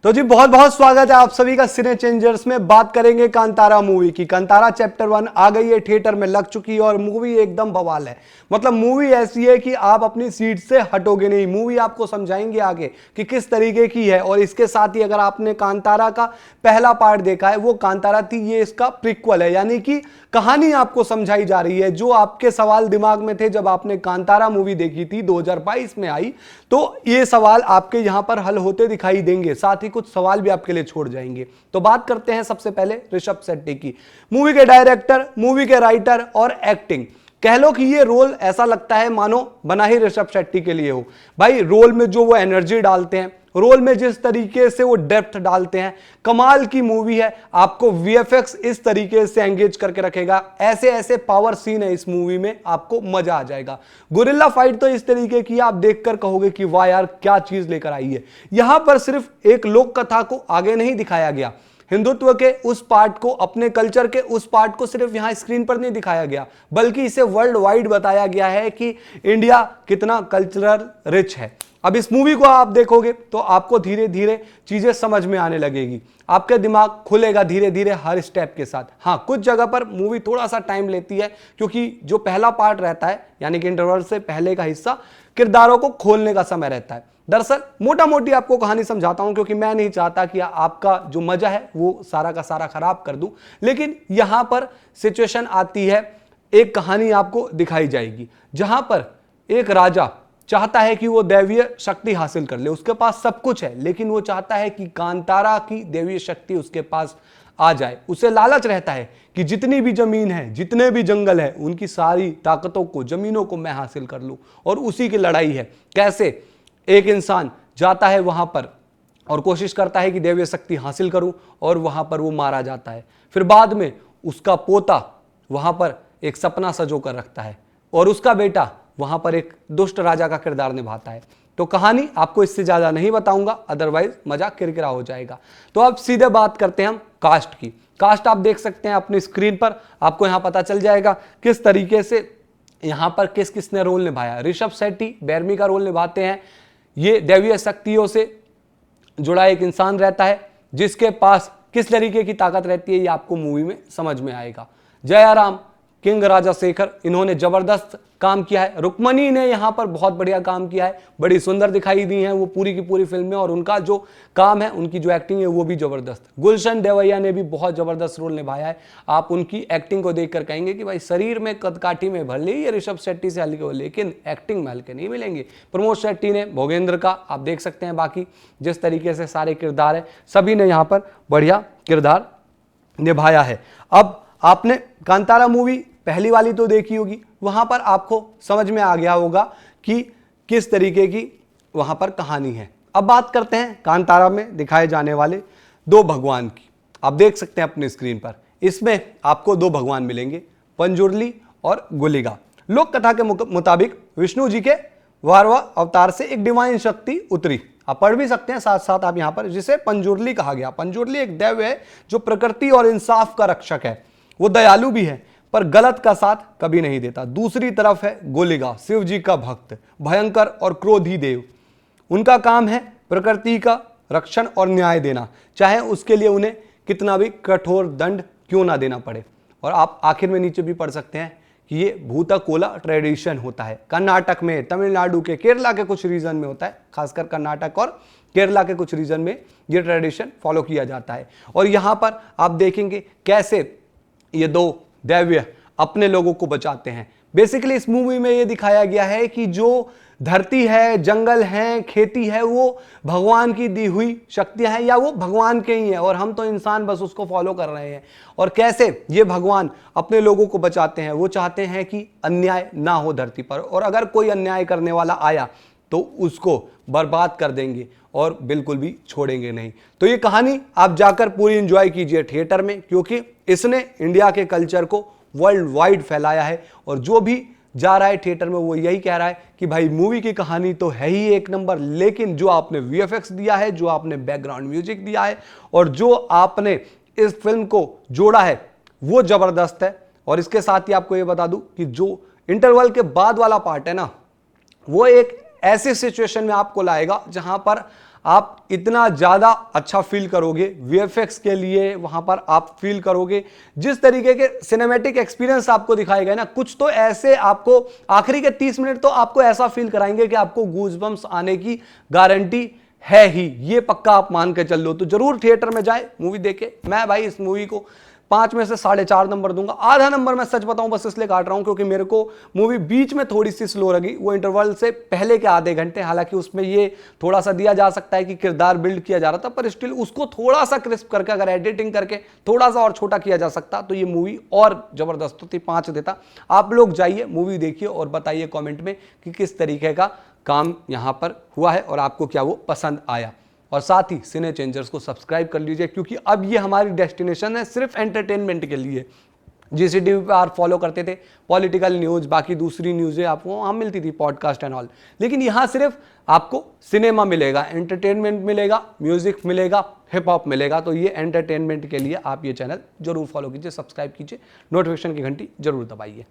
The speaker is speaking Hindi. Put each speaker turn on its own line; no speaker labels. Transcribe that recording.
तो जी बहुत बहुत स्वागत है आप सभी का सिने चेंजर्स में। बात करेंगे कांतारा मूवी की। कांतारा चैप्टर 1 आ गई है, थिएटर में लग चुकी है और मूवी एकदम बवाल है। मतलब मूवी ऐसी है कि आप अपनी सीट से हटोगे नहीं। मूवी आपको समझाएंगे आगे कि किस तरीके की है। और इसके साथ ही अगर आपने कांतारा का पहला पार्ट देखा है, वो कांतारा थी, ये इसका प्रीक्वल है, यानी कि कहानी आपको समझाई जा रही है। जो आपके सवाल दिमाग में थे जब आपने कांतारा मूवी देखी थी 2022 में आई, तो ये सवाल आपके यहां पर हल होते दिखाई देंगे। साथ ही कुछ सवाल भी आपके लिए छोड़ जाएंगे। तो बात करते हैं सबसे पहले ऋषभ शेट्टी की। मूवी के डायरेक्टर, मूवी के राइटर और एक्टिंग, कह लो कि ये रोल ऐसा लगता है मानो बना ही ऋषभ शेट्टी के लिए हो। भाई रोल में जो वो एनर्जी डालते हैं, रोल में जिस तरीके से वो डेप्थ डालते हैं, कमाल की मूवी है। आपको वीएफएक्स इस तरीके से एंगेज करके रखेगा, ऐसे ऐसे पावर सीन है इस मूवी में, आपको मजा आ जाएगा। गोरिल्ला फाइट तो इस तरीके की आप देखकर कहोगे कि वाह यार क्या चीज लेकर आई है। यहां पर सिर्फ एक लोक कथा को आगे नहीं दिखाया गया, हिंदुत्व के उस पार्ट को, अपने कल्चर के उस पार्ट को सिर्फ यहां स्क्रीन पर नहीं दिखाया गया, बल्कि इसे वर्ल्ड वाइड बताया गया है कि इंडिया कितना कल्चरल रिच है। अब इस मूवी को आप देखोगे तो आपको धीरे धीरे चीजें समझ में आने लगेगी, आपका दिमाग खुलेगा धीरे धीरे हर स्टेप के साथ। हाँ, कुछ जगह पर मूवी थोड़ा सा टाइम लेती है, क्योंकि जो पहला पार्ट रहता है यानी कि इंटरवल से पहले का हिस्सा किरदारों को खोलने का समय रहता है। दरअसल मोटा मोटी आपको कहानी समझाता हूं, क्योंकि मैं नहीं चाहता कि आपका जो मजा है वो सारा का सारा खराब कर दूं। लेकिन यहां पर सिचुएशन आती है, एक कहानी आपको दिखाई जाएगी जहां पर एक राजा चाहता है कि वो दैवीय शक्ति हासिल कर ले। उसके पास सब कुछ है, लेकिन वो चाहता है कि कांतारा की दैवीय शक्ति उसके पास आ जाए। उसे लालच रहता है कि जितनी भी जमीन है, जितने भी जंगल है, उनकी सारी ताकतों को, जमीनों को मैं हासिल कर लूं। और उसी की लड़ाई है। कैसे एक इंसान जाता है वहां पर और कोशिश करता है कि दैवीय शक्ति हासिल करूं, और वहां पर वो मारा जाता है। फिर बाद में उसका पोता वहां पर एक सपना सजो कर रखता है और उसका बेटा वहां पर एक दुष्ट राजा का किरदार निभाता है। तो कहानी आपको इससे ज्यादा नहीं बताऊंगा, अदरवाइज मजा किरकिरा हो जाएगा। तो अब सीधे बात करते हैं हम कास्ट की। कास्ट आप देख सकते हैं अपनी स्क्रीन पर, आपको यहां पता चल जाएगा किस तरीके से यहां पर किस किसने रोल निभाया। ऋषभ शेट्टी बैरमी का रोल निभाते हैं। ये दैवीय शक्तियों से जुड़ा एक इंसान रहता है, जिसके पास किस तरीके की ताकत रहती है ये आपको मूवी में समझ में आएगा। जयाराम, किंग राजाशेखर, इन्होंने जबरदस्त काम किया है। रुक्मणी ने यहां पर बहुत बढ़िया काम किया है, बड़ी सुंदर दिखाई दी है वो पूरी की पूरी फिल्म में, और उनका जो काम है, उनकी जो एक्टिंग है वो भी जबरदस्त। गुलशन देवैया ने भी बहुत जबरदस्त रोल निभाया है। आप उनकी एक्टिंग को देखकर कहेंगे कि भाई शरीर में कदकाठी में भले ही ये ऋषभ शेट्टी से हल्के हो, लेकिन एक्टिंग में हल्के नहीं मिलेंगे। प्रमोद शेट्टी ने भोगेंद्र का आप देख सकते हैं। बाकी जिस तरीके से सारे किरदार है, सभी ने यहाँ पर बढ़िया किरदार निभाया है। अब आपने कांतारा मूवी पहली वाली तो देखी होगी, वहां पर आपको समझ में आ गया होगा कि किस तरीके की वहां पर कहानी है। अब बात करते हैं कांतारा में दिखाए जाने वाले दो भगवान की। आप देख सकते हैं अपनी स्क्रीन पर, इसमें आपको दो भगवान मिलेंगे, पंजुर्ली और गुलिगा। लोक कथा के मुताबिक विष्णु जी के वारवा अवतार से एक डिवाइन शक्ति उतरी। आप पढ़ भी सकते हैं साथ साथ आप यहां पर, जिसे पंजुर्ली कहा गया। पंजुर्ली एक दैव है जो प्रकृति और इंसाफ का रक्षक है। वो दयालु भी है, पर गलत का साथ कभी नहीं देता। दूसरी तरफ है गुलिगा, शिव जी का भक्त, भयंकर और क्रोधी देव। उनका काम है प्रकृति का रक्षण और न्याय देना, चाहे उसके लिए उन्हें कितना भी कठोर दंड क्यों ना देना पड़े। और आप आखिर में नीचे भी पढ़ सकते हैं कि ये भूतकोला ट्रेडिशन होता है कर्नाटक में, तमिलनाडु के, केरला के कुछ रीजन में होता है, खासकर कर्नाटक और केरला के कुछ रीजन में ये ट्रेडिशन फॉलो किया जाता है। और यहां पर आप देखेंगे कैसे ये दो दैव्य अपने लोगों को बचाते हैं। बेसिकली इस मूवी में ये दिखाया गया है कि जो धरती है, जंगल है, खेती है, वो भगवान की दी हुई शक्तियां हैं, या वो भगवान के ही है, और हम तो इंसान बस उसको फॉलो कर रहे हैं। और कैसे ये भगवान अपने लोगों को बचाते हैं, वो चाहते हैं कि अन्याय ना हो धरती पर, और अगर कोई अन्याय करने वाला आया तो उसको बर्बाद कर देंगे और बिल्कुल भी छोड़ेंगे नहीं। तो ये कहानी आप जाकर पूरी एंजॉय कीजिए थिएटर में, क्योंकि इसने इंडिया के कल्चर को वर्ल्ड वाइड फैलाया है। और जो भी जा रहा है थिएटर में वो यही कह रहा है कि भाई मूवी की कहानी तो है ही एक नंबर, लेकिन जो आपने वीएफएक्स दिया है, जो आपने बैकग्राउंड म्यूजिक दिया है, और जो आपने इस फिल्म को जोड़ा है, वो जबरदस्त है। और इसके साथ ही आपको ये बता दूं कि जो इंटरवल के बाद वाला पार्ट है ना, वो एक ऐसी सिचुएशन में आपको लाएगा जहां पर आप इतना ज़्यादा अच्छा फील करोगे, वीएफएक्स के लिए वहाँ पर आप फील करोगे, जिस तरीके के सिनेमैटिक एक्सपीरियंस आपको दिखाए गए ना, कुछ तो ऐसे आपको आखिरी के 30 मिनट तो आपको ऐसा फील कराएंगे कि आपको गूज़बम्प्स आने की गारंटी है ही, ये पक्का आप मान के चल लो। तो जरूर थिएटर में जाए, मूवी देखे। मैं भाई इस मूवी को 5 में से 4.5 नंबर दूंगा। आधा नंबर मैं सच बताऊं बस इसलिए काट रहा हूं क्योंकि मेरे को मूवी बीच में थोड़ी सी स्लो लगी, वो इंटरवल से पहले के आधे घंटे। हालांकि उसमें ये थोड़ा सा दिया जा सकता है कि किरदार बिल्ड किया जा रहा था, पर स्टिल उसको थोड़ा सा क्रिस्प करके अगर एडिटिंग करके थोड़ा सा और छोटा किया जा सकता तो ये मूवी और जबरदस्त होती, 5 देता। आप लोग जाइए, मूवी देखिए और बताइए कॉमेंट में कि किस तरीके का काम यहां पर हुआ है और आपको क्या वो पसंद आया। और साथ ही सिने चेंजर्स को सब्सक्राइब कर लीजिए, क्योंकि अब ये हमारी डेस्टिनेशन है सिर्फ एंटरटेनमेंट के लिए। जीसीटीवी पे आप फॉलो करते थे पॉलिटिकल न्यूज़, बाकी दूसरी न्यूज़ें आपको वहाँ मिलती थी, पॉडकास्ट एंड ऑल, लेकिन यहाँ सिर्फ आपको सिनेमा मिलेगा, एंटरटेनमेंट मिलेगा, म्यूजिक मिलेगा, हिप हॉप मिलेगा। तो ये एंटरटेनमेंट के लिए आप ये चैनल जरूर फॉलो कीजिए, सब्सक्राइब कीजिए, नोटिफिकेशन की घंटी जरूर दबाइए।